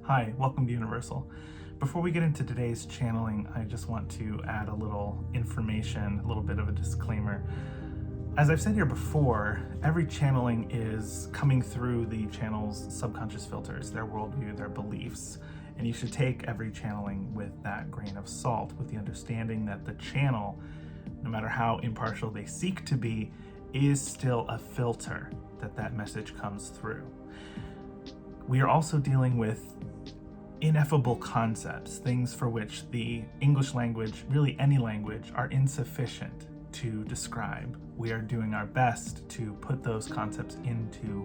Hi, welcome to Universal. Before we get into today's channeling, I just want to add a little information, a little bit of a disclaimer. As I've said here before, every channeling is coming through the channel's subconscious filters, their worldview, their beliefs, and you should take every channeling with that grain of salt, with the understanding that the channel, no matter how impartial they seek to be, is still a filter that message comes through. We are also dealing with ineffable concepts, things for which the English language, really any language, are insufficient to describe. We are doing our best to put those concepts into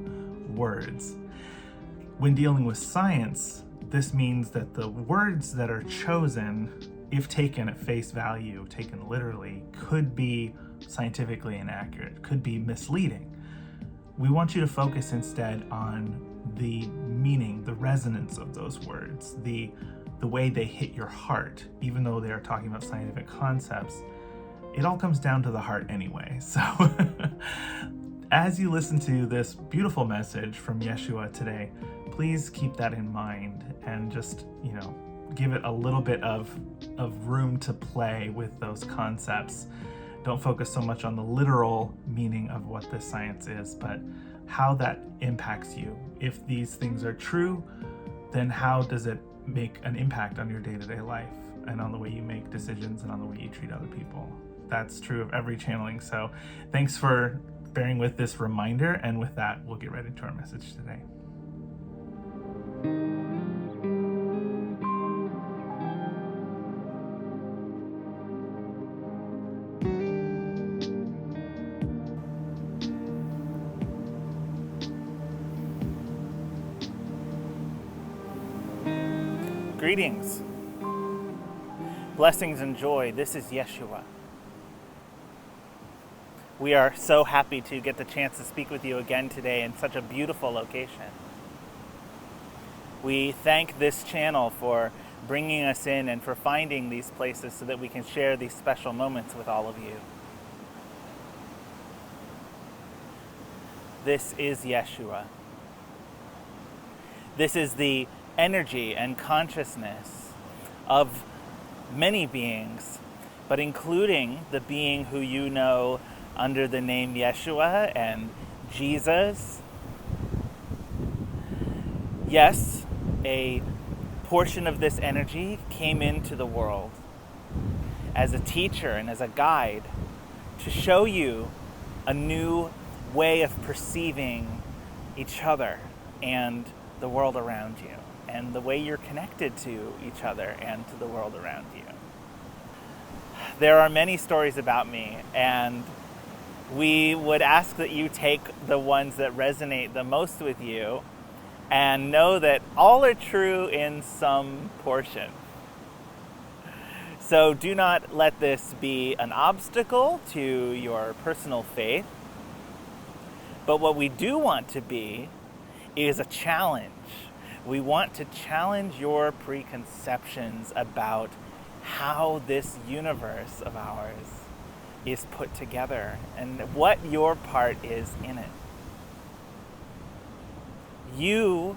words. When dealing with science, this means that the words that are chosen, if taken at face value, taken literally, could be scientifically inaccurate, could be misleading. We want you to focus instead on the meaning, the resonance of those words, the way they hit your heart. Even though they are talking about scientific concepts, it all comes down to the heart anyway. So as you listen to this beautiful message from Yeshua today, please keep that in mind and just, give it a little bit of room to play with those concepts. Don't focus so much on the literal meaning of what this science is, but how that impacts you. If these things are true, then how does it make an impact on your day-to-day life and on the way you make decisions and on the way you treat other people? That's true of every channeling. So thanks for bearing with this reminder. And with that, we'll get right into our message today. Greetings, blessings and joy. This is Yeshua. We are so happy to get the chance to speak with you again today in such a beautiful location. We thank this channel for bringing us in and for finding these places so that we can share these special moments with all of you. This is Yeshua. This is the energy and consciousness of many beings, but including the being who you know under the name Yeshua and Jesus. Yes, a portion of this energy came into the world as a teacher and as a guide to show you a new way of perceiving each other and the world around you, and the way you're connected to each other and to the world around you. There are many stories about me, and we would ask that you take the ones that resonate the most with you and know that all are true in some portion. So do not let this be an obstacle to your personal faith, but what we do want to be is a challenge. We want to challenge your preconceptions about how this universe of ours is put together and what your part is in it. You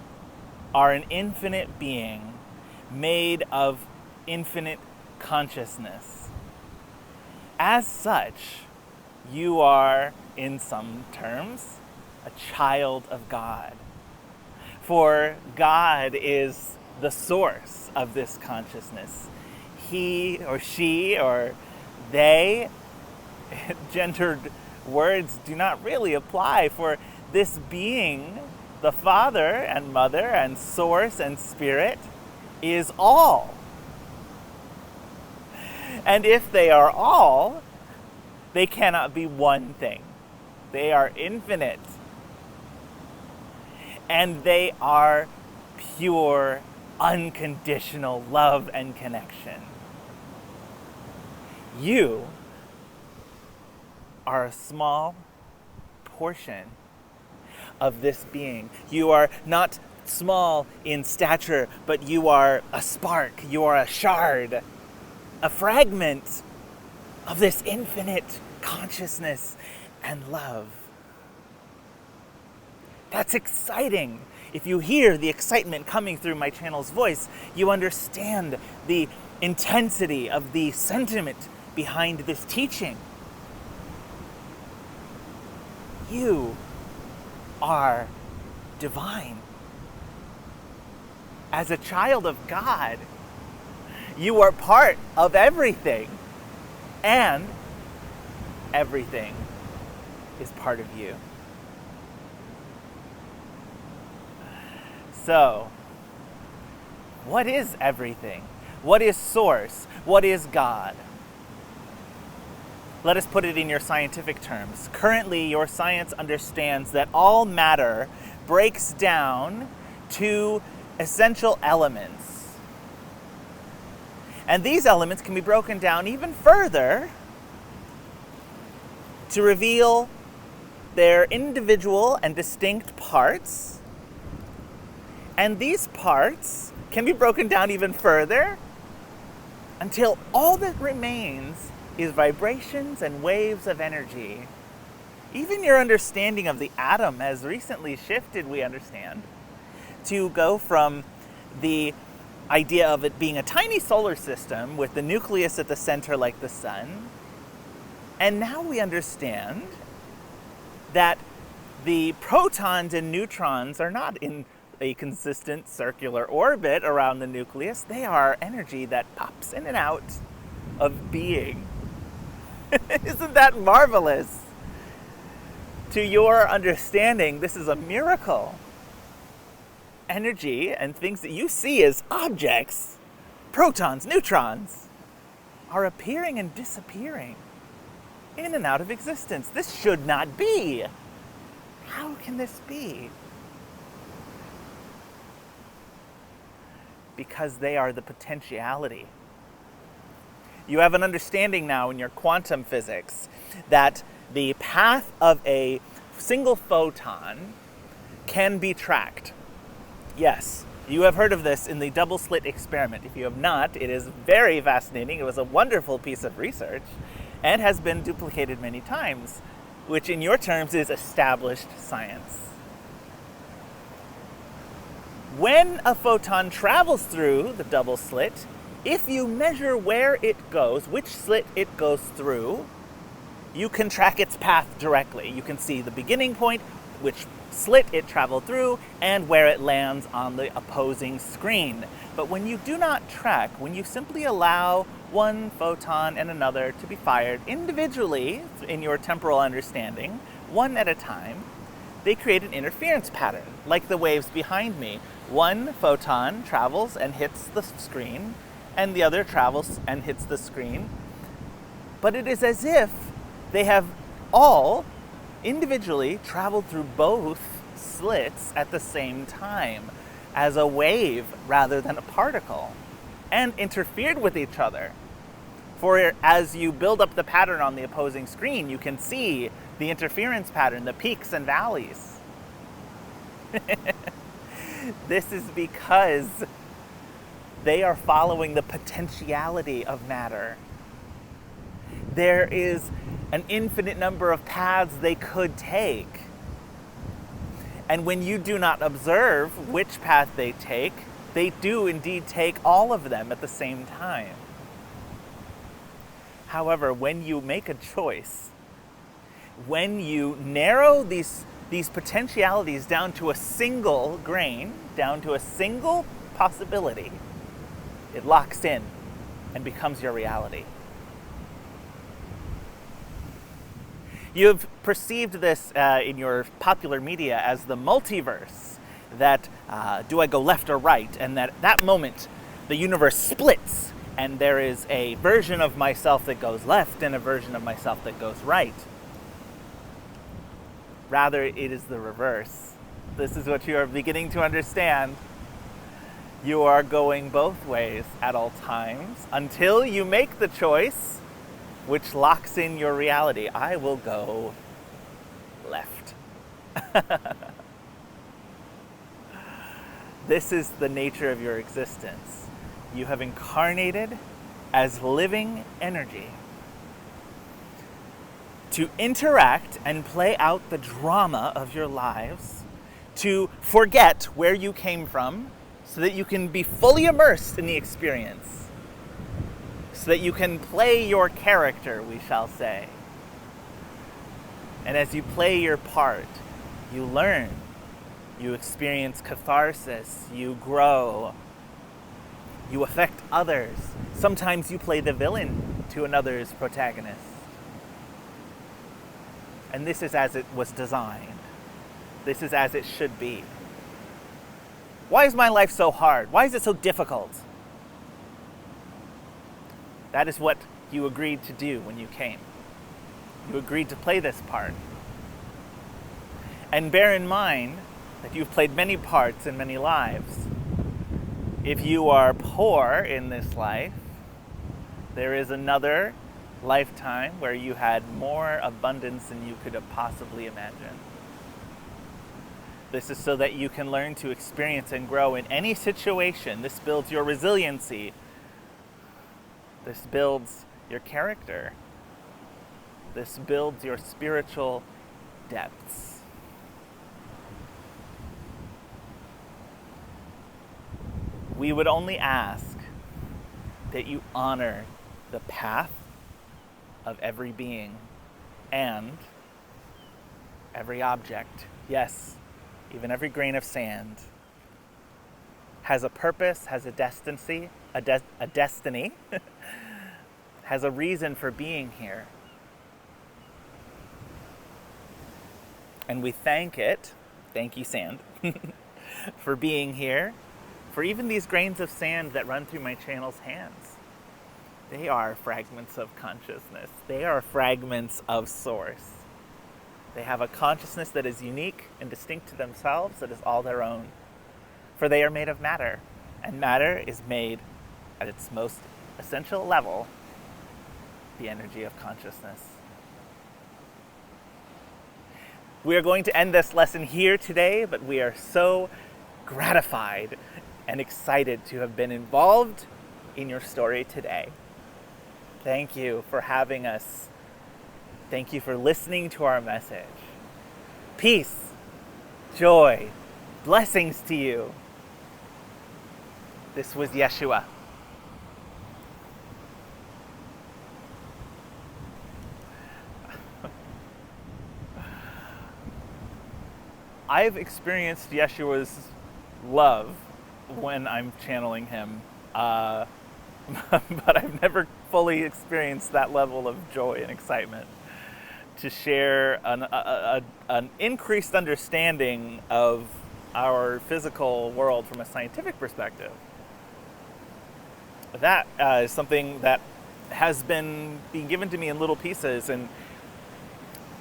are an infinite being made of infinite consciousness. As such, you are, in some terms, a child of God. For God is the source of this consciousness. He or she or they, gendered words do not really apply, for this being, the Father and Mother and Source and Spirit, is all. And if they are all, they cannot be one thing. They are infinite. And they are pure, unconditional love and connection. You are a small portion of this being. You are not small in stature, but you are a spark, you are a shard, a fragment of this infinite consciousness and love. That's exciting. If you hear the excitement coming through my channel's voice, you understand the intensity of the sentiment behind this teaching. You are divine. As a child of God, you are part of everything, and everything is part of you. So, what is everything? What is source? What is God? Let us put it in your scientific terms. Currently, your science understands that all matter breaks down to essential elements. And these elements can be broken down even further to reveal their individual and distinct parts. And these parts can be broken down even further until all that remains is vibrations and waves of energy. Even your understanding of the atom has recently shifted, we understand, to go from the idea of it being a tiny solar system with the nucleus at the center like the sun. And now we understand that the protons and neutrons are not in a consistent circular orbit around the nucleus. They are energy that pops in and out of being. Isn't that marvelous? To your understanding, this is a miracle. Energy and things that you see as objects, protons, neutrons, are appearing and disappearing in and out of existence. This should not be. How can this be? Because they are the potentiality. You have an understanding now in your quantum physics that the path of a single photon can be tracked. Yes, you have heard of this in the Double Slit Experiment. If you have not, it is very fascinating. It was a wonderful piece of research and has been duplicated many times, which in your terms is established science. When a photon travels through the double slit, if you measure where it goes, which slit it goes through, you can track its path directly. You can see the beginning point, which slit it traveled through, and where it lands on the opposing screen. But when you do not track, when you simply allow one photon and another to be fired individually in your temporal understanding, one at a time, they create an interference pattern, like the waves behind me. One photon travels and hits the screen, and the other travels and hits the screen. But it is as if they have all individually traveled through both slits at the same time as a wave rather than a particle, and interfered with each other. For as you build up the pattern on the opposing screen, you can see the interference pattern, the peaks and valleys. This is because they are following the potentiality of matter. There is an infinite number of paths they could take. And when you do not observe which path they take, they do indeed take all of them at the same time. However, when you make a choice, when you narrow these potentialities down to a single grain, down to a single possibility, it locks in and becomes your reality. You've perceived this in your popular media as the multiverse, that do I go left or right, and that moment the universe splits and there is a version of myself that goes left and a version of myself that goes right. Rather, it is the reverse. This is what you are beginning to understand. You are going both ways at all times until you make the choice which locks in your reality. I will go left. This is the nature of your existence. You have incarnated as living energy to interact and play out the drama of your lives to forget where you came from so that you can be fully immersed in the experience, so that you can play your character, we shall say. And as you play your part, you learn, you experience catharsis, you grow, you affect others. Sometimes you play the villain to another's protagonist. And this is as it was designed. This is as it should be. Why is my life so hard? Why is it so difficult? That is what you agreed to do when you came. You agreed to play this part. And bear in mind that you've played many parts in many lives. If you are poor in this life, there is another lifetime where you had more abundance than you could have possibly imagined. This is so that you can learn to experience and grow in any situation. This builds your resiliency. This builds your character. This builds your spiritual depths. We would only ask that you honor the path of every being and every object. Yes, even every grain of sand has a purpose, has a destiny, has a reason for being here. And we thank you sand, for being here, for even these grains of sand that run through my channel's hands. They are fragments of consciousness. They are fragments of source. They have a consciousness that is unique and distinct to themselves, that is all their own. For they are made of matter, and matter is made at its most essential level, the energy of consciousness. We are going to end this lesson here today, but we are so gratified and excited to have been involved in your story today. Thank you for having us. Thank you for listening to our message. Peace, joy, blessings to you. This was Yeshua. I've experienced Yeshua's love when I'm channeling him, but I've never fully experienced that level of joy and excitement to share an increased understanding of our physical world from a scientific perspective. That is something that has been being given to me in little pieces, and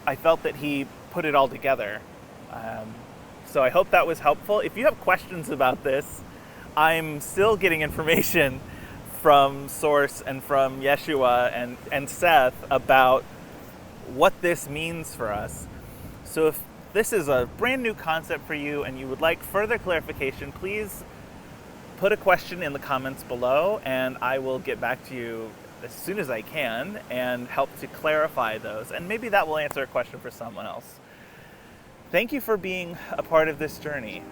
I felt that he put it all together. So I hope that was helpful. If you have questions about this, I'm still getting information from Source and from Yeshua and Seth about what this means for us. So if this is a brand new concept for you and you would like further clarification, please put a question in the comments below and I will get back to you as soon as I can and help to clarify those. And maybe that will answer a question for someone else. Thank you for being a part of this journey.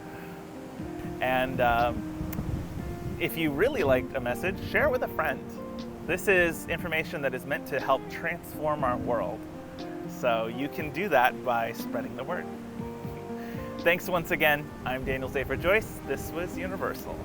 And if you really liked a message, share it with a friend. This is information that is meant to help transform our world. So you can do that by spreading the word. Thanks once again. I'm Daniel Zafer-Joyce. This was Universal.